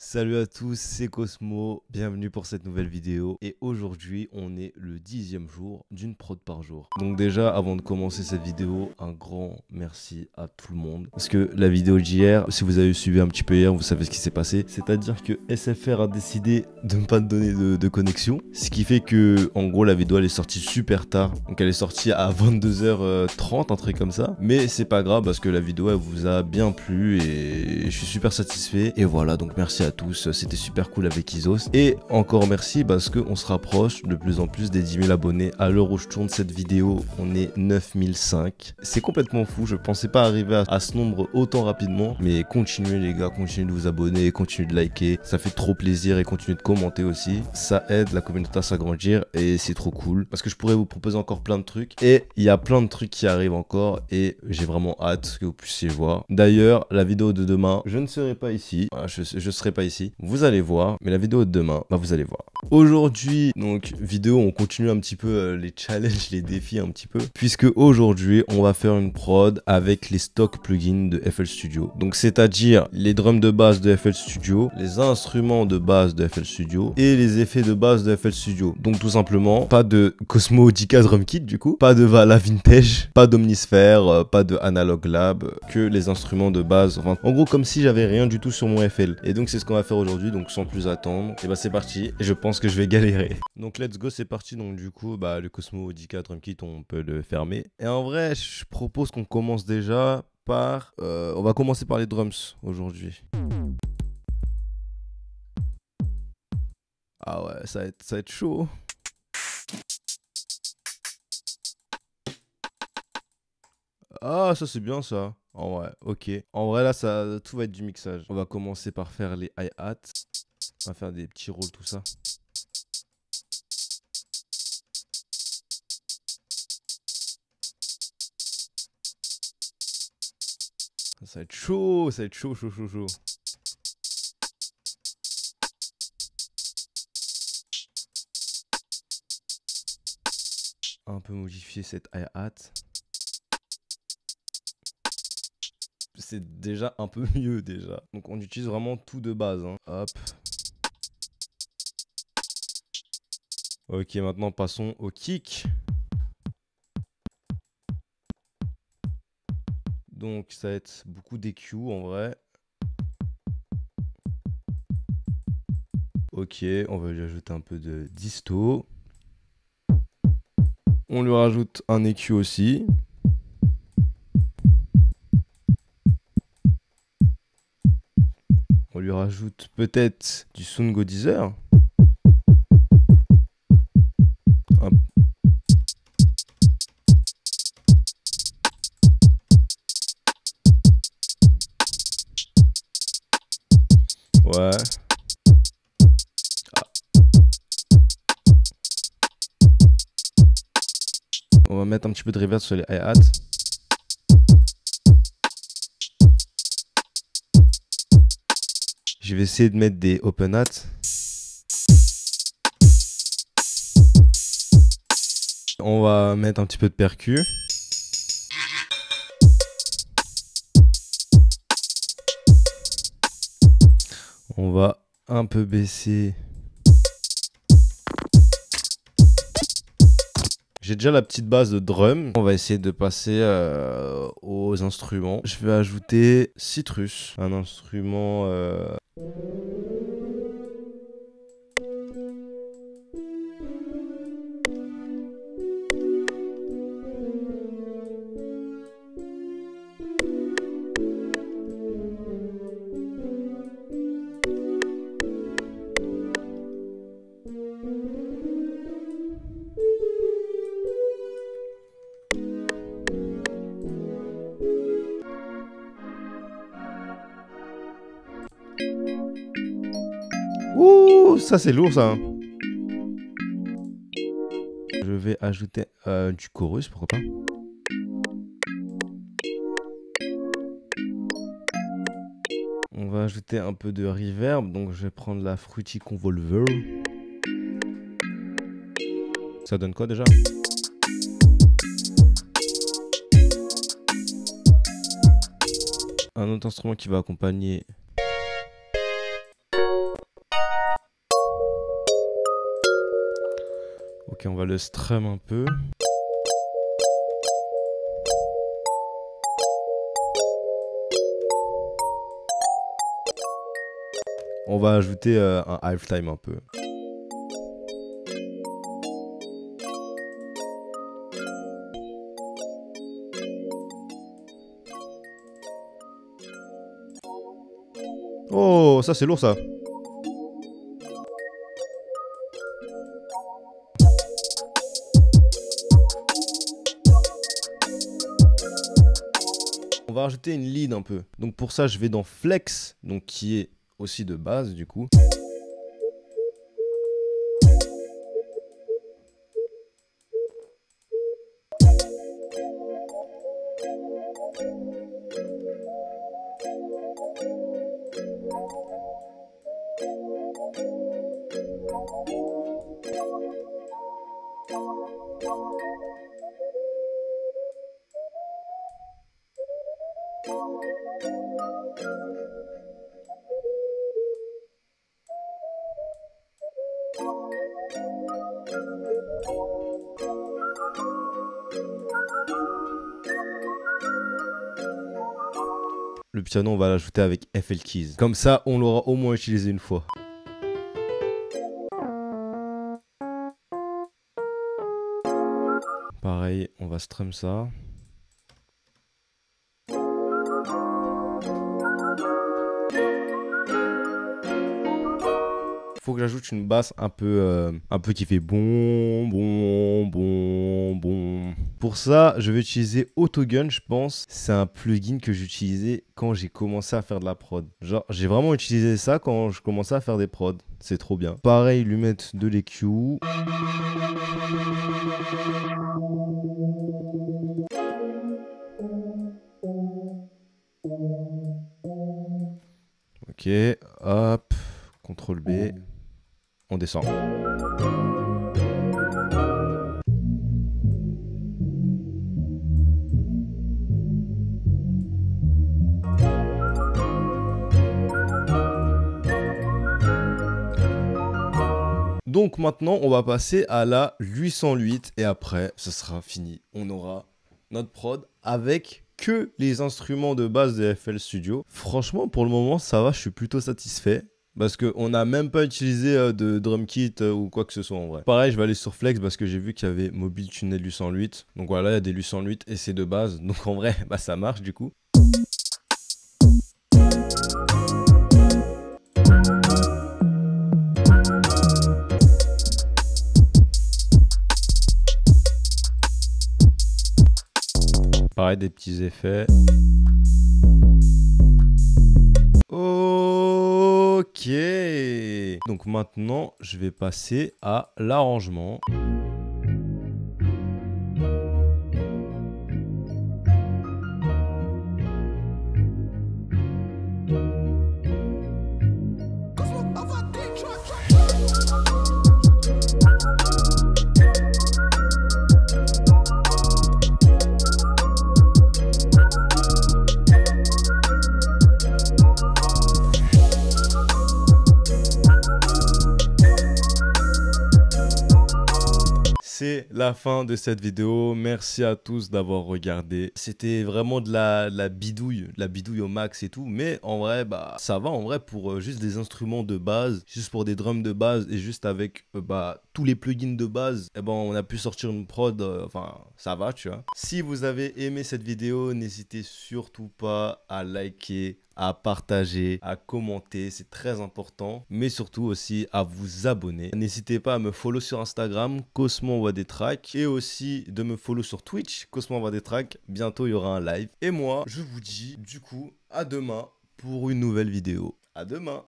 Salut à tous, c'est Cosmo, bienvenue pour cette nouvelle vidéo et aujourd'hui on est le 10e jour d'une prod par jour. Donc déjà avant de commencer cette vidéo, un grand merci à tout le monde parce que la vidéo d'hier, si vous avez suivi un petit peu hier, vous savez ce qui s'est passé, c'est-à-dire que SFR a décidé de ne pas me donner de connexion, ce qui fait que en gros la vidéo elle est sortie super tard, donc elle est sortie à 22h30, un truc comme ça, mais c'est pas grave parce que la vidéo elle vous a bien plu et je suis super satisfait et voilà, donc merci à tous, c'était super cool avec Isos. Et encore merci parce qu'on se rapproche de plus en plus des 10 000 abonnés. À l'heure où je tourne cette vidéo, on est 9005. C'est complètement fou, je pensais pas arriver à ce nombre autant rapidement. Mais continuez les gars, continuez de vous abonner, continuez de liker, ça fait trop plaisir et continuez de commenter aussi. Ça aide la communauté à s'agrandir et c'est trop cool. Parce que je pourrais vous proposer encore plein de trucs. Et il y a plein de trucs qui arrivent encore et j'ai vraiment hâte que vous puissiez voir. D'ailleurs, la vidéo de demain, je ne serai pas ici. Voilà, je serai pas ici, vous allez voir, mais la vidéo de demain, bah vous allez voir. Aujourd'hui, donc vidéo, on continue un petit peu les challenges, les défis un petit peu, puisque aujourd'hui, on va faire une prod avec les stock plugins de FL Studio. Donc c'est-à-dire les drums de base de FL Studio, les instruments de base de FL Studio et les effets de base de FL Studio. Donc tout simplement, pas de Cosmo DK Drum Kit du coup, pas de Vala Vintage, pas d'Omnisphere, pas de Analog Lab, que les instruments de base. Enfin, en gros, comme si j'avais rien du tout sur mon FL. Et donc c'est ce qu'on va faire aujourd'hui, donc sans plus attendre, et bah c'est parti, et je pense que je vais galérer. Donc let's go, c'est parti, donc du coup, bah le Cosmo DK Drum Kit, on peut le fermer. Et en vrai, je propose qu'on commence déjà par... on va commencer par les drums aujourd'hui. Ah ouais, ça va être chaud. Ah, ça c'est bien ça. En vrai, ok. En vrai, là, ça, tout va être du mixage. On va commencer par faire les hi-hats. On va faire des petits rôles, tout ça. Ça va être chaud, ça va être chaud, chaud, chaud, chaud. Un peu modifier cette hi-hat. C'est déjà un peu mieux déjà. Donc on utilise vraiment tout de base. Hein. Hop. Ok, maintenant passons au kick. Donc ça va être beaucoup d'EQ en vrai. Ok, on va lui ajouter un peu de disto. On lui rajoute un EQ aussi. On lui rajoute peut-être du Soundgodizer. Ouais. Ah. On va mettre un petit peu de reverb sur les hi-hats. Je vais essayer de mettre des open hats. On va mettre un petit peu de percu. On va un peu baisser. J'ai déjà la petite base de drum. On va essayer de passer aux instruments. Je vais ajouter Citrus, un instrument... Ouh, ça c'est lourd ça. Je vais ajouter du chorus, pourquoi pas. On va ajouter un peu de reverb, donc je vais prendre la Fruity Convolver. Ça donne quoi déjà? Un autre instrument qui va accompagner Ok, on va le strum un peu. On va ajouter un halftime un peu. Oh, ça c'est lourd ça. On va rajouter une lead un peu. Donc pour ça, je vais dans Flex, donc qui est aussi de base du coup. Le piano, on va l'ajouter avec FL Keys. Comme ça, on l'aura au moins utilisé une fois. Pareil, on va strum ça. Faut que j'ajoute une basse un peu qui fait bon. Pour ça, je vais utiliser Autogun, je pense. C'est un plugin que j'utilisais quand j'ai commencé à faire de la prod. Genre, j'ai vraiment utilisé ça quand je commençais à faire des prods. C'est trop bien. Pareil, lui mettre de l'EQ. Ok, hop, CTRL B. On descend. Donc maintenant, on va passer à la 808 et après, ce sera fini. On aura notre prod avec que les instruments de base de FL Studio. Franchement, pour le moment, ça va, je suis plutôt satisfait. Parce qu'on n'a même pas utilisé de drum kit ou quoi que ce soit en vrai. Pareil, je vais aller sur Flex parce que j'ai vu qu'il y avait Mobile Tunnel 808. Donc voilà, il y a des 808 et c'est de base. Donc en vrai, bah, ça marche du coup. Pareil, des petits effets. Ok. Donc maintenant, je vais passer à l'arrangement. C'est la fin de cette vidéo. Merci à tous d'avoir regardé. C'était vraiment de la bidouille au max et tout. Mais en vrai, bah, ça va en vrai pour juste des instruments de base, juste pour des drums de base et juste avec tous les plugins de base. Et ben, on a pu sortir une prod. Enfin, ça va, tu vois. Si vous avez aimé cette vidéo, n'hésitez surtout pas à liker, à partager, à commenter, c'est très important, mais surtout aussi à vous abonner. N'hésitez pas à me follow sur Instagram, Cosmo envoie des tracks, et aussi de me follow sur Twitch, Cosmo envoie des tracks. Bientôt il y aura un live. Et moi, je vous dis du coup à demain pour une nouvelle vidéo. À demain.